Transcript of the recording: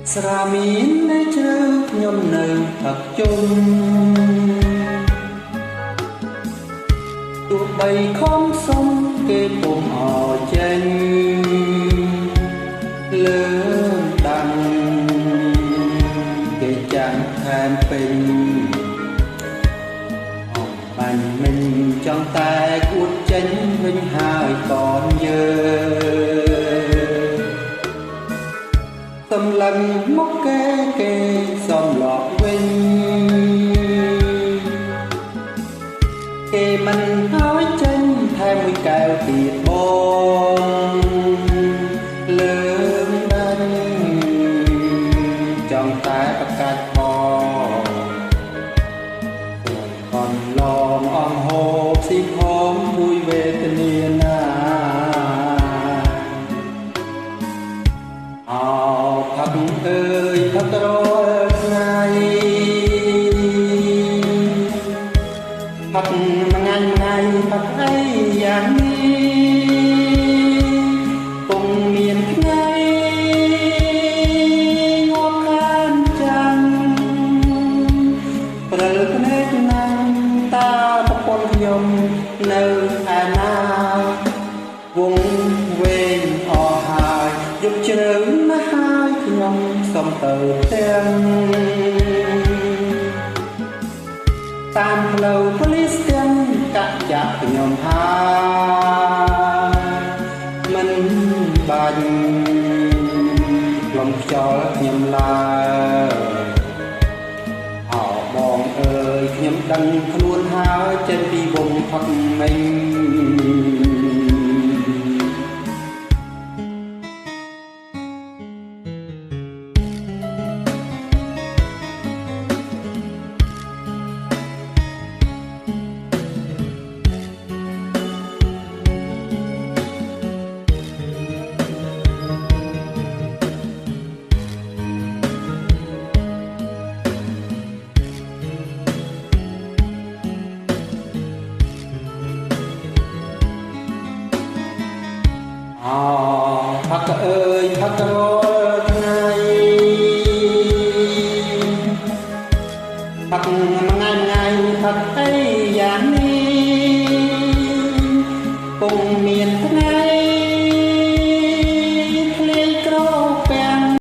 ស្រាមាននៅជ្រៅខ្ញុំនៅផឹកជុំទោះបីខំសុំគេពុំអោយចេញលើដាំគេចាំថែមពេញបាញ់មិញចង់តែគួតចេញវិញហើយកូនយើងសំឡឹងមកគេសំឡក់វិញគេមិនឲ្យចេញថែមមួយកែវទៀតបងលើដាច់ចង់តែប្រកាច់ផងអនឡងអងហូបស៊ីផងមួយវេទនាណាអោផឹកអើយផឹករាល់ថ្ងៃផឹកថ្ងៃផឹកអីយ៉ាងនេះពុំមានថ្ងៃងាប់ខានចាំព្រើភ្នែកណាំតាប្រពន្ធខ្ញុំនៅឯណាវងវែងអស់ហើយយប់ជ្រៅណាស់ហើយខ្ញុំសុំទៅទាំងតាមផ្លូវប៉ូលីសទាំងកាក់ចាក់ខ្ញុំហើយមិនបាញ់លំខ្យល់ខ្ញុំឡើយអោបងអើយខ្ញុំដឹងខ្លួនហើយចេញពីវងផឹកមិញ